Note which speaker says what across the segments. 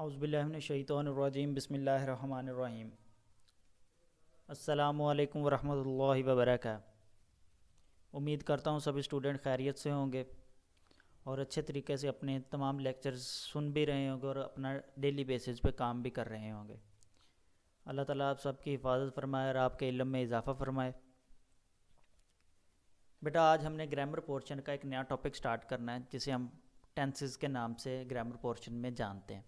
Speaker 1: औज़ुबिल्लाहिमिनश्शैतानिर्रजीम बिस्मिल्लाहिर्रहमानिर्रहीम। अस्सलामुअलैकुम वरहमतुल्लाहि वबरकातुहू। उम्मीद करता हूँ सभी स्टूडेंट खैरियत से होंगे और अच्छे तरीके से अपने तमाम लेक्चर्स सुन भी रहे होंगे और अपना डेली बेसिस पे काम भी कर रहे होंगे। अल्लाह ताला आप सबकी हिफाजत फरमाए और आपके इल्म में इजाफ़ा फरमाए। बेटा आज हमने ग्रामर पोर्शन का एक नया टॉपिक स्टार्ट करना है जिसे हम टेंसेस के नाम से ग्रामर पोर्शन में जानते हैं।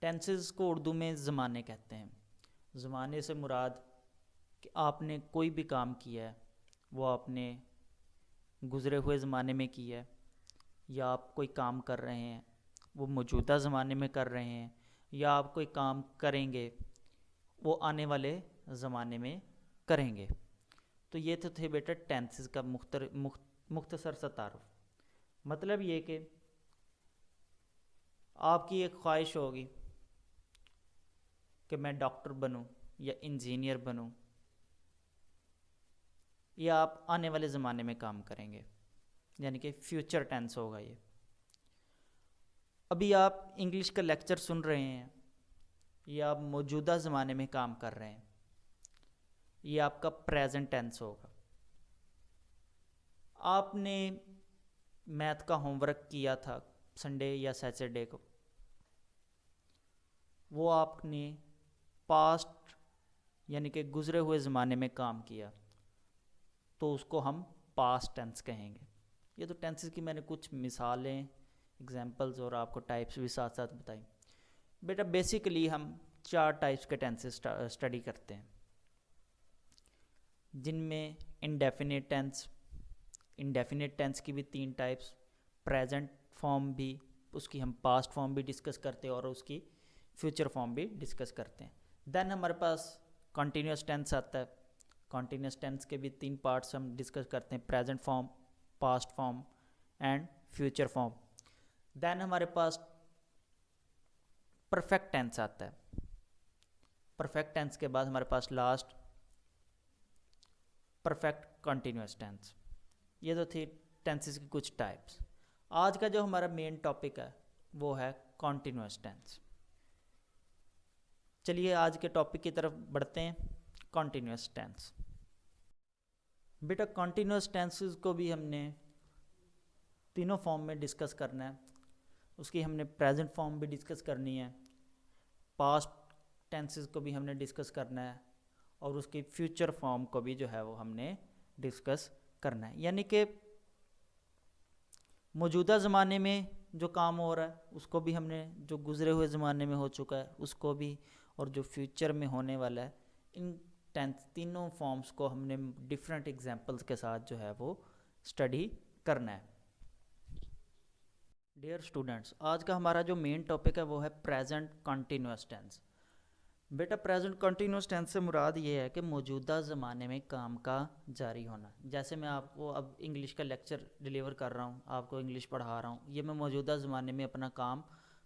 Speaker 1: टेंसेस को उर्दू में ज़माने कहते हैं। ज़माने से मुराद कि आपने कोई भी काम किया है वो आपने गुज़रे हुए ज़माने में किया है, या आप कोई काम कर रहे हैं वो मौजूदा ज़माने में कर रहे हैं, या आप कोई काम करेंगे वो आने वाले ज़माने में करेंगे। तो ये तो थे बेटा टेंसेस का मुख्तसर सा तारुफ। मतलब ये कि आपकी एक ख्वाहिश होगी कि मैं डॉक्टर बनूं या इंजीनियर बनूं, या आप आने वाले ज़माने में काम करेंगे, यानी कि फ्यूचर टेंस होगा ये। अभी आप इंग्लिश का लेक्चर सुन रहे हैं, या आप मौजूदा ज़माने में काम कर रहे हैं, ये आपका प्रेजेंट टेंस होगा। आपने मैथ का होमवर्क किया था संडे या सैटरडे को, वो आपने पास्ट यानी कि गुज़रे हुए ज़माने में काम किया, तो उसको हम पास्ट टेंस कहेंगे। ये तो टेंसेस की मैंने कुछ मिसालें, एग्जांपल्स और आपको टाइप्स भी साथ साथ बताई। बेटा बेसिकली हम 4 टाइप्स के टेंसेस स्टडी करते हैं, जिनमें इंडेफिनिट टेंस की भी 3 टाइप्स, प्रेजेंट फॉर्म भी, उसकी हम पास्ट फॉर्म भी डिस्कस करते हैं और उसकी फ्यूचर फॉर्म भी डिस्कस करते हैं। देन हमारे पास कॉन्टीन्यूस टेंस आता है। कॉन्टीन्यूस टेंस के भी 3 पार्ट्स हम डिस्कस करते हैं, present form, past form and future form. Then हमारे पास परफेक्ट टेंस आता है। परफेक्ट टेंस के बाद हमारे पास लास्ट परफेक्ट कॉन्टीन्यूस टेंस। ये तो थी टेंसेस की कुछ टाइप्स। आज का जो हमारा मेन टॉपिक है वो है कॉन्टीन्यूस टेंस। चलिए आज के टॉपिक की तरफ बढ़ते हैं, कॉन्टीन्यूस टेंस। बेटा कॉन्टीन्यूस टेंसेस को भी हमने तीनों फॉर्म में डिस्कस करना है। उसकी हमने प्रेजेंट फॉर्म भी डिस्कस करनी है, पास्ट टेंसेस को भी हमने डिस्कस करना है, और उसकी फ्यूचर फॉर्म को भी जो है वो हमने डिस्कस करना है। यानी कि मौजूदा ज़माने में जो काम हो रहा है उसको भी हमने, जो गुज़रे हुए ज़माने में हो चुका है उसको भी, और जो फ्यूचर में होने वाला है, इन तीनों फॉर्म्स को हमने डिफरेंट एग्जांपल्स के साथ जो है वो स्टडी करना है। डियर स्टूडेंट्स, आज का हमारा जो मेन टॉपिक है वो है प्रेजेंट कॉन्टीन्यूस टेंस। बेटा प्रेजेंट कॉन्टीन्यूस टेंस से मुराद ये है कि मौजूदा ज़माने में काम का जारी होना। जैसे मैं आपको अब इंग्लिश का लेक्चर डिलीवर कर रहा हूँ, आपको इंग्लिश पढ़ा रहा हूँ, ये मैं मौजूदा ज़माने में अपना काम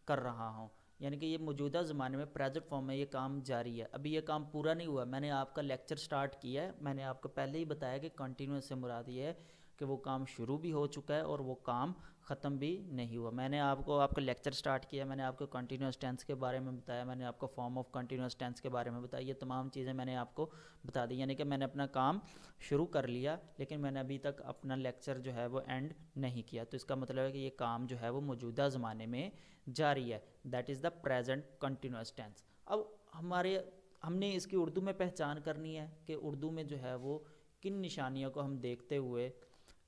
Speaker 1: कर रहा हूँ, यानी कि ये मौजूदा ज़माने में प्रेजेंट फॉर्म में ये काम जारी है। अभी ये काम पूरा नहीं हुआ, मैंने आपका लेक्चर स्टार्ट किया है। मैंने आपको पहले ही बताया कि कॉन्टीन्यूस से मुराद ये है कि वो काम शुरू भी हो चुका है और वो काम ख़त्म भी नहीं हुआ। मैंने आपको आपका लेक्चर स्टार्ट किया, मैंने आपको कंटिन्यूस टेंस के बारे में बताया, मैंने आपको फॉर्म ऑफ कंटिन्यूस टेंस के बारे में बताया। ये तमाम चीज़ें मैंने आपको बता दी, यानी कि मैंने अपना काम शुरू कर लिया, लेकिन मैंने अभी तक अपना लेक्चर जो है वो एंड नहीं किया। तो इसका मतलब है कि ये काम जो है वो मौजूदा ज़माने में जारी है, that is the present continuous tense. अब हमने इसकी उर्दू में पहचान करनी है कि उर्दू में जो है वो किन निशानियों को हम देखते हुए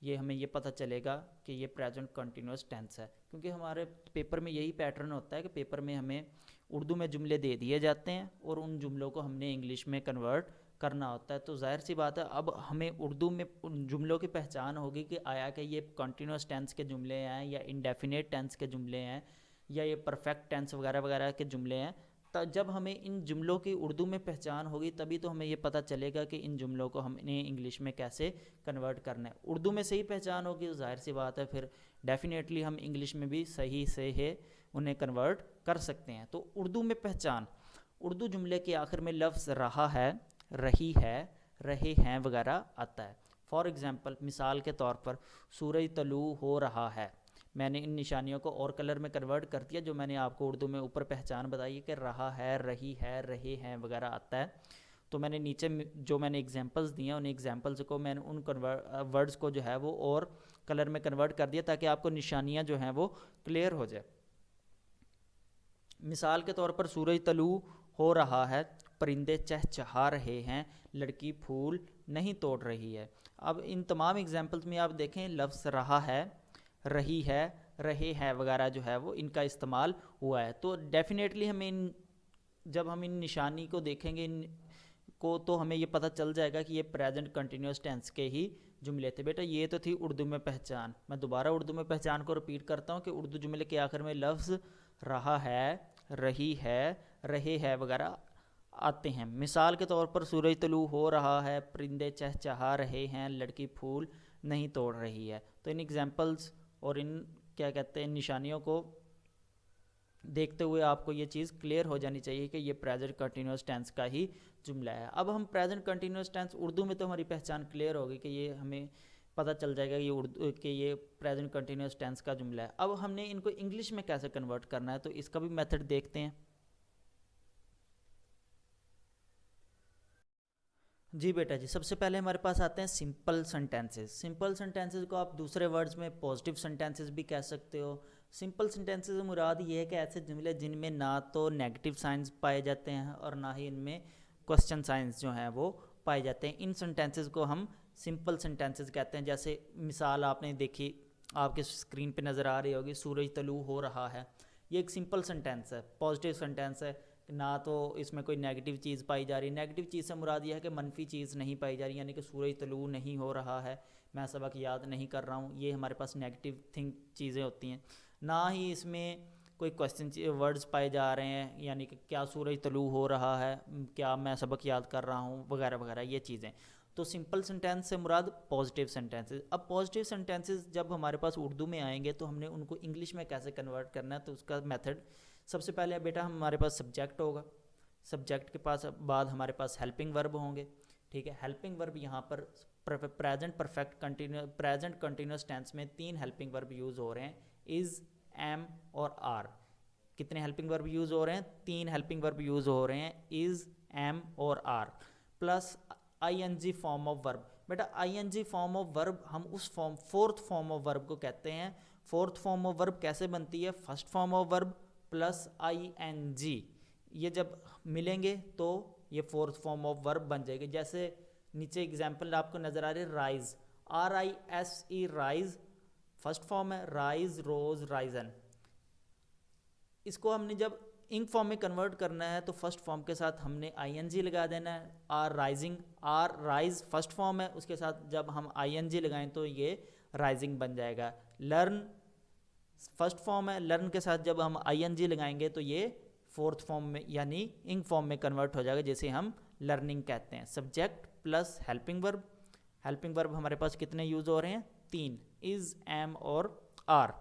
Speaker 1: ये हमें ये पता चलेगा कि ये प्रेजेंट कंटिन्यूस टेंस है। क्योंकि हमारे पेपर में यही पैटर्न होता है कि पेपर में हमें उर्दू में जुमले दे दिए जाते हैं और उन जुमलों को हमने इंग्लिश में कन्वर्ट करना होता है। तो जाहिर सी बात है अब हमें उर्दू में उन जुमलों की पहचान होगी कि आया कि ये कंटिन्यूस टेंस के जुमले हैं, या इंडेफिनिट टेंस के जुमले हैं, या ये परफेक्ट टेंस वगैरह वगैरह के जुमले हैं। तो जब हमें इन जुमलों की उर्दू में पहचान होगी तभी तो हमें ये पता चलेगा कि इन जुमलों को हमने इंग्लिश में कैसे कन्वर्ट करना है। उर्दू में सही पहचान होगी तो जाहिर सी बात है फिर डेफिनेटली हम इंग्लिश में भी सही से है उन्हें कन्वर्ट कर सकते हैं। तो उर्दू में पहचान, उर्दू जुमले के आखिर में लफ्ज़ रहा है, रही है, रहे हैं वगैरह आता है। फॉर एग्ज़ाम्पल, मिसाल के तौर पर सूरज तलू हो रहा है। मैंने इन निशानियों को और कलर में कन्वर्ट कर दिया, जो मैंने आपको उर्दू में ऊपर पहचान बताई है कि रहा है, रही है, रहे हैं वगैरह आता है। तो मैंने नीचे जो मैंने एग्जांपल्स दिए हैं, उन एग्जांपल्स को मैंने उन वर्ड्स को जो है वो और कलर में कन्वर्ट कर दिया, ताकि आपको निशानियाँ जो हैं वो क्लियर हो जाए। मिसाल के तौर पर सूरज तलू हो रहा है, परिंदे चहचहा रहे हैं, लड़की फूल नहीं तोड़ रही है। अब इन तमाम एग्जांपल्स में आप देखें लफ्ज़ रहा है, रही है, रहे हैं वगैरह जो है वो इनका इस्तेमाल हुआ है। तो डेफिनेटली हमें जब हम इन निशानी को देखेंगे इन को, तो हमें ये पता चल जाएगा कि ये प्रेजेंट कंटिन्यूस टेंस के ही जुमले थे। बेटा ये तो थी उर्दू में पहचान। मैं दोबारा उर्दू में पहचान को रिपीट करता हूँ कि उर्दू जुमले के आखिर में लफ्ज़ रहा है, रही है, रहे हैं वगैरह आते हैं। मिसाल के तौर पर सूरज तलू हो रहा है, परिंदे चहचहा रहे हैं, लड़की फूल नहीं तोड़ रही है। तो इन एग्जांपल्स और इन क्या कहते हैं निशानियों को देखते हुए आपको ये चीज़ क्लियर हो जानी चाहिए कि ये प्रेजेंट कंटिन्यूस टेंस का ही जुमला है। अब हम प्रेजेंट कंटिन्यूस टेंस उर्दू में तो हमारी पहचान क्लियर होगी कि ये हमें पता चल जाएगा ये उर्दू कि ये प्रेजेंट कंटिन्यूस टेंस का जुमला है। अब हमने इनको इंग्लिश में कैसे कन्वर्ट करना है, तो इसका भी मेथड देखते हैं। जी बेटा जी, सबसे पहले हमारे पास आते हैं सिंपल सेंटेंसेस। सिंपल सेंटेंसेस को आप दूसरे वर्ड्स में पॉजिटिव सेंटेंसेस भी कह सकते हो। सिंपल सेंटेंसेस से मुराद ये है कि ऐसे जुमले जिनमें ना तो नेगेटिव साइंस पाए जाते हैं और ना ही इनमें क्वेश्चन साइंस जो हैं वो पाए जाते हैं। इन सेंटेंसेस को हम सिंपल सेंटेंसेस कहते हैं। जैसे मिसाल आपने देखी, आपके स्क्रीन पे नज़र आ रही होगी, सूरज तलू हो रहा है। ये एक सिंपल सेंटेंस है, पॉजिटिव सेंटेंस है, ना तो इसमें कोई नेगेटिव चीज़ पाई जा रही। नेगेटिव चीज़ से मुराद यह है कि मनफी चीज़ नहीं पाई जा रही, यानी कि सूरज तलू नहीं हो रहा है, मैं सबक याद नहीं कर रहा हूँ, ये हमारे पास नेगेटिव चीज़ें होती हैं। ना ही इसमें कोई क्वेश्चन वर्ड्स पाए जा रहे हैं, यानी कि क्या सूरज तलू हो रहा है, क्या मैं सबक याद कर रहा हूँ वगैरह वगैरह ये चीज़ें। तो सिंपल सेंटेंस से मुराद पॉजिटिव सेंटेंसेस। अब पॉजिटिव सेंटेंसेस जब हमारे पास उर्दू में आएंगे तो हमने उनको इंग्लिश में कैसे कन्वर्ट करना है, तो उसका मेथड सबसे पहले बेटा हमारे पास सब्जेक्ट होगा। सब्जेक्ट के पास बाद हमारे पास हेल्पिंग वर्ब होंगे। ठीक है, हेल्पिंग वर्ब यहाँ पर present perfect present continuous tense में 3 हेल्पिंग वर्ब यूज़ हो रहे हैं, इज़, एम और आर। कितने हेल्पिंग वर्ब यूज़ हो रहे हैं? 3 हेल्पिंग वर्ब यूज़ हो रहे हैं, इज़, एम और are, plus ING form of verb. बेटा आईएनजी फॉर्म ऑफ वर्ब हम उस फोर्थ फॉर्म ऑफ वर्ब को कहते हैं। फोर्थ फॉर्म ऑफ वर्ब कैसे बनती है? First form of verb plus ING, ये जब मिलेंगे तो ये फोर्थ फॉर्म ऑफ वर्ब बन जाएगी। जैसे नीचे एग्जांपल आपको नज़र आ रही है, rise, RISE, rise first form है, राइज, रोज, राइजन। इसको हमने जब इंक फॉर्म में कन्वर्ट करना है तो फर्स्ट फॉर्म के साथ हमने आईएनजी लगा देना है। Arising, arise first form है, उसके साथ जब हम आईएनजी लगाएं तो ये राइजिंग बन जाएगा। लर्न फर्स्ट फॉर्म है, लर्न के साथ जब हम आईएनजी लगाएंगे तो ये फोर्थ फॉर्म में यानी इंक फॉर्म में कन्वर्ट हो जाएगा, जिसे हम लर्निंग कहते हैं। Subject plus helping verb. Helping verb हमारे पास कितने यूज़ हो रहे हैं? 3, इज़, एम और आर।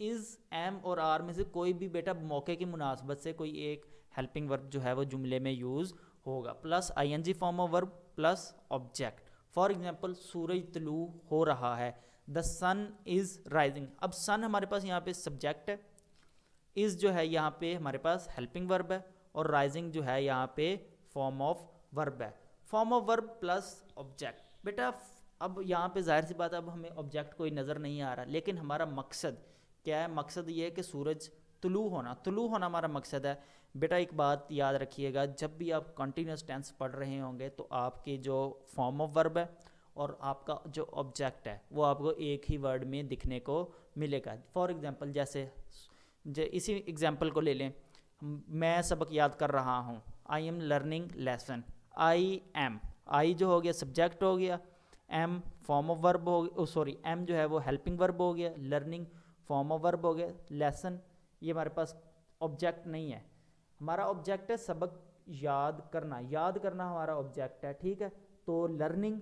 Speaker 1: इज़, एम और आर में से कोई भी बेटा मौके की मुनासबत से कोई एक हेल्पिंग वर्ब जो है वो जुमले में यूज़ होगा, plus ING form of verb plus object. For example सूरज तलू हो रहा है, द सन इज़ राइजिंग। अब सन हमारे पास यहाँ पे सब्जेक्ट है, इज़ जो है यहाँ पे हमारे पास हेल्पिंग वर्ब है, और राइजिंग जो है यहाँ पे फॉर्म ऑफ वर्ब है। Form of verb plus object. बेटा अब यहाँ पे जाहिर सी बात, अब हमें ऑब्जेक्ट कोई नज़र नहीं आ रहा, लेकिन हमारा मकसद क्या है? मकसद ये है कि सूरज तुलू होना हमारा मकसद है। बेटा एक बात याद रखिएगा, जब भी आप कंटिन्यूस टेंस पढ़ रहे होंगे तो आपकी जो फॉर्म ऑफ वर्ब है और आपका जो ऑब्जेक्ट है वो आपको एक ही वर्ड में दिखने को मिलेगा। फॉर एग्जांपल जैसे इसी एग्जांपल को ले लें, मैं सबक याद कर रहा हूँ, I am learning lesson. I am, I जो हो गया सब्जेक्ट हो गया, एम फॉर्म ऑफ वर्ब हो गया, सॉरी एम जो है वो हेल्पिंग वर्ब हो गया, लर्निंग फॉर्म ऑफ वर्ब हो गया, लेसन ये हमारे पास ऑब्जेक्ट नहीं है। हमारा ऑब्जेक्ट है सबक याद करना हमारा ऑब्जेक्ट है। ठीक है, तो लर्निंग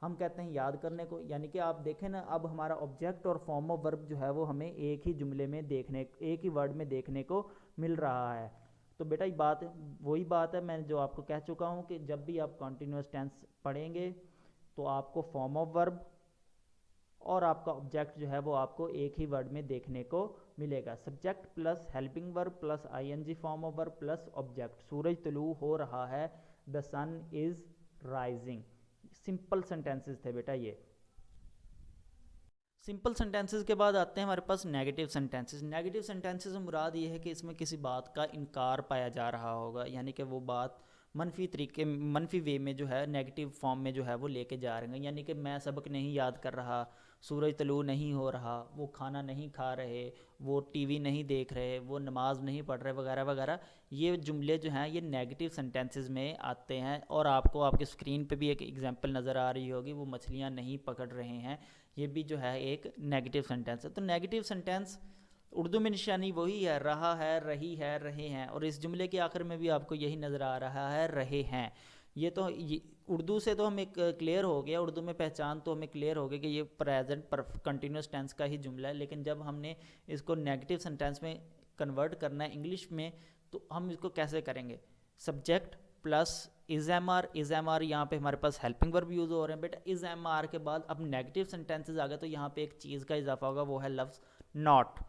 Speaker 1: हम कहते हैं याद करने को, यानी कि आप देखें ना, अब हमारा ऑब्जेक्ट और फॉर्म ऑफ वर्ब जो है वो हमें एक ही जुमले में एक ही वर्ड में देखने को मिल रहा है। तो बेटा ये बात वही बात है मैं जो आपको कह चुका हूँ कि जब भी आप कॉन्टीन्यूस टेंस पढ़ेंगे तो आपको फॉर्म ऑफ वर्ब और आपका ऑब्जेक्ट जो है वो आपको एक ही वर्ड में देखने को मिलेगा। Subject plus helping verb plus ING form of verb plus object. सूरज तुलू हो रहा है, the sun is rising. Simple sentences थे बेटा ये। सिंपल सेंटेंसेस के बाद आते हैं हमारे पास नेगेटिव सेंटेंसेस। नेगेटिव सेंटेंसेस से मुराद ये है कि इसमें किसी बात का इनकार पाया जा रहा होगा, यानी कि वो बात मनफी वे में जो है नेगेटिव फॉर्म में जो है वो लेके जा रहे हैं। यानी कि मैं सबक नहीं याद कर रहा, सूरज तलू नहीं हो रहा, वो खाना नहीं खा रहे, वो टीवी नहीं देख रहे, वो नमाज नहीं पढ़ रहे, वगैरह वगैरह। ये जुमले जो हैं ये नेगेटिव सेंटेंसेस में आते हैं। और आपको आपके स्क्रीन पे भी एक एग्जांपल नज़र आ रही होगी, वो मछलियाँ नहीं पकड़ रहे हैं, ये भी जो है एक नेगेटिव सेंटेंस है। तो नेगेटिव सेंटेंस उर्दू में निशानी वही है, रहा है, रही है, रहे हैं। और इस जुमले के आखिर में भी आपको यही नज़र आ रहा है, रहे हैं। ये तो उर्दू से तो हमें क्लियर हो गया, उर्दू में पहचान तो हमें क्लियर हो गई कि ये प्रेजेंट कंटिन्यूस टेंस का ही जुमला है। लेकिन जब हमने इसको नेगेटिव सेंटेंस में कन्वर्ट करना है इंग्लिश में, तो हम इसको कैसे करेंगे? Subject plus is am are, यहाँ पे हमारे पास हेल्पिंग वर्ब यूज़ हो रहे हैं बेटा। इज एम आर के बाद अब नेगेटिव सेंटेंसेस आ गए, तो यहाँ पे एक चीज़ का इजाफा होगा, वो है लफ्ज़ नॉट।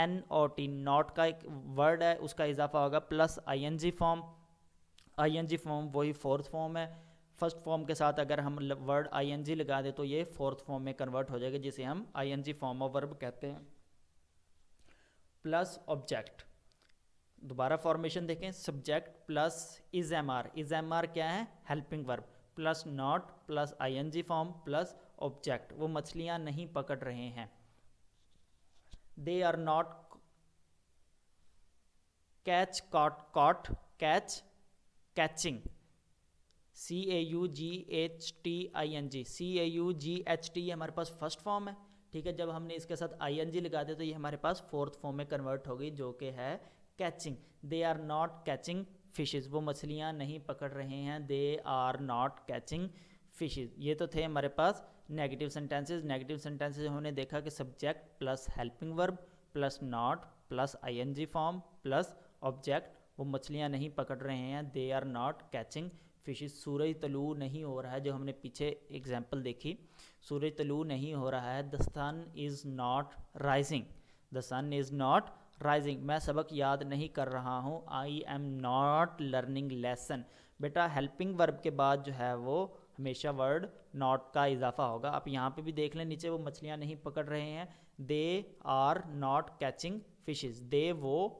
Speaker 1: NOT, नॉट का एक वर्ड है, उसका इजाफा होगा plus ING form. ING form वही फोर्थ फॉर्म है। फर्स्ट फॉर्म के साथ अगर हम वर्ड ING लगा दें तो ये फोर्थ फॉर्म में कन्वर्ट हो जाएगा, जिसे हम ING फॉर्म ऑफ वर्ब कहते हैं। प्लस ऑब्जेक्ट, दोबारा फॉर्मेशन देखें, subject plus is am are क्या है? Helping verb, plus not plus ING form plus object. वो मछलियां नहीं पकड़ रहे हैं, they are not catch, caught, catch, catching. CAUGHTING हमारे पास फर्स्ट फॉर्म है, ठीक है। जब हमने इसके साथ ING लगा दिया तो ये हमारे पास फोर्थ फॉर्म में कन्वर्ट हो गई, जो कि है catching. They are not catching fishes, वो मछलियाँ नहीं पकड़ रहे हैं, they are not catching fishes. ये तो थे हमारे पास नेगेटिव सेंटेंसेस। नेगेटिव सेंटेंसेस हमने देखा कि subject plus helping verb plus not plus ING form plus object, वो मछलियाँ नहीं पकड़ रहे हैं, they are not catching fishes. सूरज तलू नहीं हो रहा है, जो हमने पीछे एग्जाम्पल देखी, सूरज तलू नहीं हो रहा है। The sun is not rising, the sun is not rising. मैं सबक याद नहीं कर रहा हूँ, I am not learning lesson. बेटा हेल्पिंग वर्ब के बाद जो है वो हमेशा वर्ड नॉट का इजाफा होगा। आप यहाँ पे भी देख लें, नीचे वो मछलियाँ नहीं पकड़ रहे हैं, they are not catching fishes. They वो,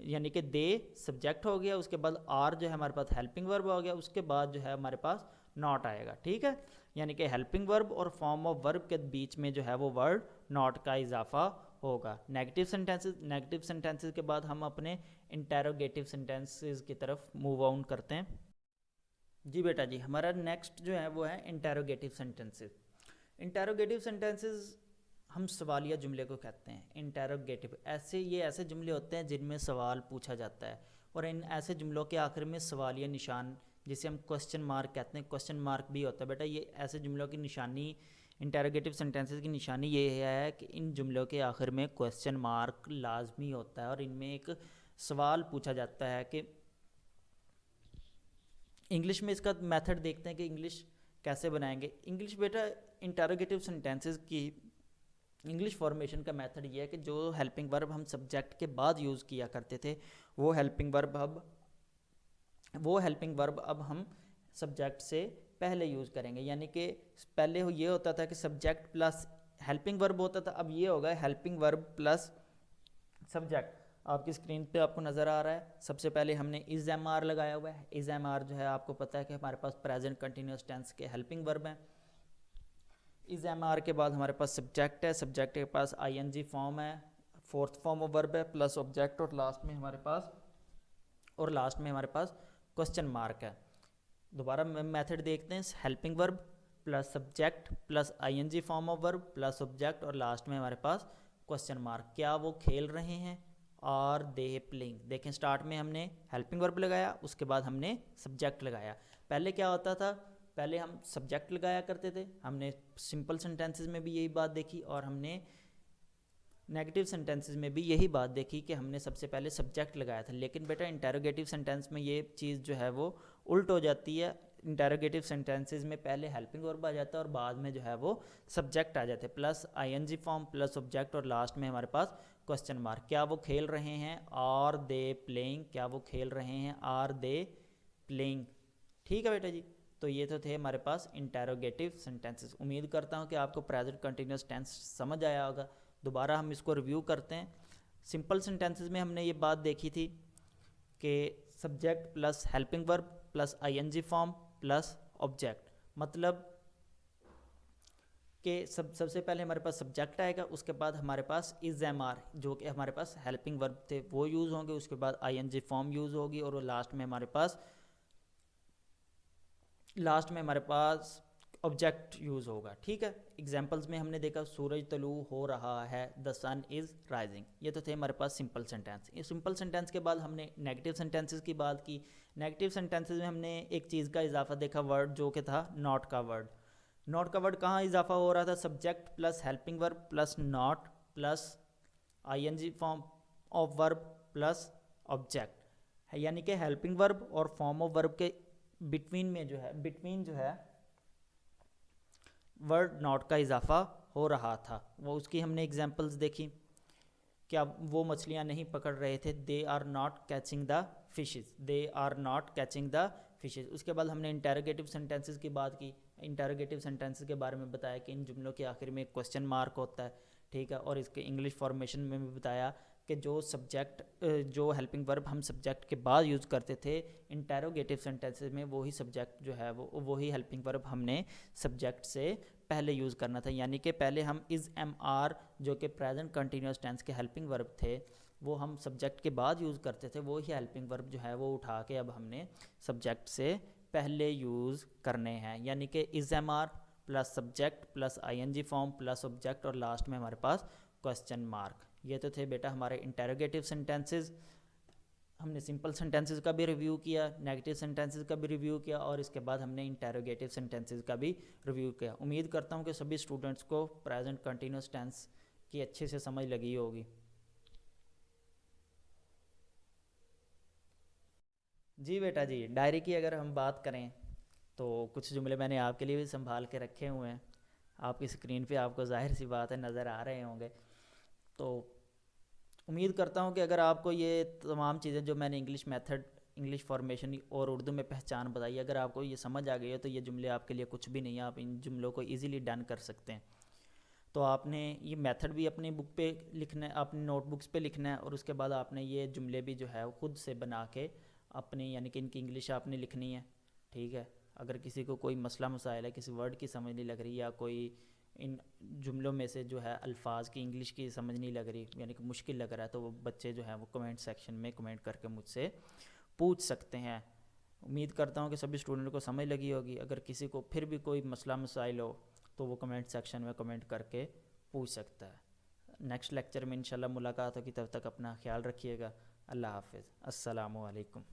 Speaker 1: यानी कि दे सब्जेक्ट हो गया, उसके बाद आर जो है हमारे पास हेल्पिंग वर्ब हो गया, उसके बाद जो है हमारे पास नॉट आएगा, ठीक है। यानी कि हेल्पिंग वर्ब और फॉर्म ऑफ वर्ब के बीच में जो है वो वर्ड नॉट का इजाफा होगा। नेगेटिव सेंटेंसेस के बाद हम अपने इंटेरोगेटिव सेंटेंसेस की तरफ मूव ऑन करते हैं। जी बेटा जी, हमारा नेक्स्ट जो है वो है इंटेरोगेटिव सेंटेंसेस। इंटेरोगेटिव सेंटेंसेस हम सवालिया जुमले को कहते हैं। इंटेरोगेटिव ये ऐसे जुमले होते हैं जिनमें सवाल पूछा जाता है, और इन ऐसे जुमलों के आखिर में सवालिया निशान, जिसे हम क्वेश्चन मार्क कहते हैं, क्वेश्चन मार्क भी होता है बेटा। ये ऐसे जुमलों की निशानी, इंटेरोगेटिव सेंटेंसेस की निशानी ये है कि इन जुमलों के आखिर में क्वेश्चन मार्क लाजमी होता है, और इनमें एक सवाल पूछा जाता है कि इंग्लिश में इसका मेथड देखते हैं कि इंग्लिश कैसे बनाएंगे। इंग्लिश बेटा इंटेरोगेटिव सेंटेंसेस की इंग्लिश फॉर्मेशन का मेथड ये है कि जो हेल्पिंग वर्ब हम सब्जेक्ट के बाद यूज़ किया करते थे, वो हेल्पिंग वर्ब अब हम सब्जेक्ट से पहले यूज़ करेंगे। यानी कि पहले ये होता था कि सब्जेक्ट प्लस हेल्पिंग वर्ब होता था, अब ये होगा हेल्पिंग वर्ब प्लस सब्जेक्ट। आपकी स्क्रीन पे आपको नज़र आ रहा है, सबसे पहले हमने इज एम आर लगाया हुआ है। इज एम आर जो है आपको पता है कि हमारे पास प्रेजेंट कंटिन्यूस टेंस के हेल्पिंग वर्ब हैं। इज एम आर के बाद हमारे पास सब्जेक्ट है, सब्जेक्ट के पास ING फॉर्म है, फोर्थ फॉर्म ऑफ वर्ब है, प्लस ऑब्जेक्ट, और लास्ट में हमारे पास क्वेश्चन मार्क है। दोबारा मेथड देखते हैं, helping verb plus subject plus ING form of verb plus object, और लास्ट में हमारे पास क्वेश्चन मार्क। क्या वो खेल रहे हैं? Are they playing. देखें, स्टार्ट में हमने हेल्पिंग वर्ब लगाया, उसके बाद हमने सब्जेक्ट लगाया। पहले क्या होता था, पहले हम सब्जेक्ट लगाया करते थे, हमने सिंपल सेंटेंसेस में भी यही बात देखी, और हमने नेगेटिव सेंटेंसेस में भी यही बात देखी कि हमने सबसे पहले सब्जेक्ट लगाया था। लेकिन बेटा इंटेरोगेटिव सेंटेंस में ये चीज़ जो है वो उल्ट हो जाती है। इंटेरोगेटिव सेंटेंसेस में पहले हेल्पिंग वर्ब आ जाता है और बाद में जो है वो सब्जेक्ट आ जाते हैं, plus ING form plus object, और लास्ट में हमारे पास क्वेश्चन मार्क। क्या वो खेल रहे हैं, आर दे प्लेइंग, क्या वो खेल रहे हैं, आर दे प्लेइंग। ठीक है बेटा जी, तो ये तो थे हमारे पास इंटेरोगेटिव सेंटेंसेस। उम्मीद करता हूँ कि आपको प्रेजेंट कंटिन्यूस टेंस समझ आया होगा। दोबारा हम इसको रिव्यू करते हैं। सिंपल सेंटेंसेस में हमने ये बात देखी थी कि subject plus helping verb plus ING form plus object, मतलब कि सबसे पहले हमारे पास सब्जेक्ट आएगा, उसके बाद हमारे पास इज एम आर जो कि हमारे पास हेल्पिंग वर्ब थे वो यूज़ होंगे, उसके बाद आईएनजी फॉर्म यूज़ होगी, और लास्ट में हमारे पास ऑब्जेक्ट यूज़ होगा। ठीक है, एग्जांपल्स में हमने देखा सूरज तलू हो रहा है, द सन इज़ राइजिंग। ये तो थे हमारे पास सिंपल सेंटेंस। ये सिंपल सेंटेंस के बाद हमने नेगेटिव सेंटेंसेस की बात की। नेगेटिव सेंटेंसेस में हमने एक चीज़ का इजाफा देखा, वर्ड जो कि था नॉट का वर्ड। नॉट का वर्ड कहाँ इजाफा हो रहा था, subject plus helping verb plus not plus ING form of verb plus object है, यानी कि हेल्पिंग वर्ब और फॉर्म ऑफ वर्ब के बिटवीन जो है वर्ड नॉट का इजाफा हो रहा था। वो उसकी हमने एग्जांपल्स देखी। क्या वो मछलियाँ नहीं पकड़ रहे थे, they are not catching the fishes, they are not catching the fishes. उसके बाद हमने इंटेरोगेटिव सेंटेंसेस की बात की। इंटेरोगेटिव सेंटेंसेस के बारे में बताया कि इन जुमलों के आखिर में क्वेश्चन मार्क होता है। ठीक है, और इसके इंग्लिश फॉर्मेशन में भी बताया कि जो हेल्पिंग वर्ब हम सब्जेक्ट के बाद यूज़ करते थे इंटेरोगेटिव सेंटेंसेस में, वही सब्जेक्ट जो है वही हेल्पिंग वर्ब हमने सब्जेक्ट से पहले यूज़ करना था। यानी कि पहले हम इज़ एम आर जो कि प्रेजेंट कंटिन्यूस टेंस के हेल्पिंग वर्ब थे वो हम सब्जेक्ट के बाद यूज़ करते थे, वो ही हेल्पिंग वर्ब जो है वो उठा के अब हमने सब्जेक्ट से पहले यूज़ करने हैं। यानी कि is am are plus subject plus ING form plus object, और लास्ट में हमारे पास क्वेश्चन मार्क। ये तो थे बेटा हमारे इंटेरोगेटिव सेंटेंसेस। हमने सिंपल सेंटेंसेस का भी रिव्यू किया, नेगेटिव सेंटेंसेस का भी रिव्यू किया, और इसके बाद हमने इंटेरोगेटिव सेंटेंसेस का भी रिव्यू किया। उम्मीद करता हूँ कि सभी स्टूडेंट्स को प्रेजेंट कंटिन्यूस टेंस की अच्छे से समझ लगी होगी। जी बेटा जी, डायरी की अगर हम बात करें तो कुछ जुमले मैंने आपके लिए भी संभाल के रखे हुए हैं। आपकी स्क्रीन पे आपको जाहिर सी बात है नज़र आ रहे होंगे। तो उम्मीद करता हूँ कि अगर आपको ये तमाम चीज़ें जो मैंने इंग्लिश मेथड, इंग्लिश फॉर्मेशन और उर्दू में पहचान बताई, अगर आपको ये समझ आ गई है तो ये जुमले आपके लिए कुछ भी नहीं है, आप इन जुमलों को इजीली डन कर सकते हैं। तो आपने ये मेथड भी अपनी बुक पे लिखना है, अपनी नोटबुक्स पे लिखना है, और उसके बाद आपने ये जुमले भी जो है वो खुद से बना के अपनी, यानी कि इनकी इंग्लिश आपने लिखनी है। ठीक है, अगर किसी को कोई मसला मसाइल है, किसी वर्ड की समझ नहीं लग रही, या कोई इन जुमलों में से जो है अल्फाज की इंग्लिश की समझ नहीं लग रही, यानी कि मुश्किल लग रहा है, तो वो बच्चे जो हैं वो कमेंट सेक्शन में कमेंट करके मुझसे पूछ सकते हैं। उम्मीद करता हूँ कि सभी स्टूडेंट को समझ लगी होगी। अगर किसी को फिर भी कोई मसला मसाइल हो तो वो कमेंट सेक्शन में कमेंट करके पूछ सकता है। नेक्स्ट लेक्चर में इंशाल्लाह मुलाकात होगी, तब तक अपना ख्याल रखिएगा। अल्लाह हाफिज़, अस्सलामु अलैकुम।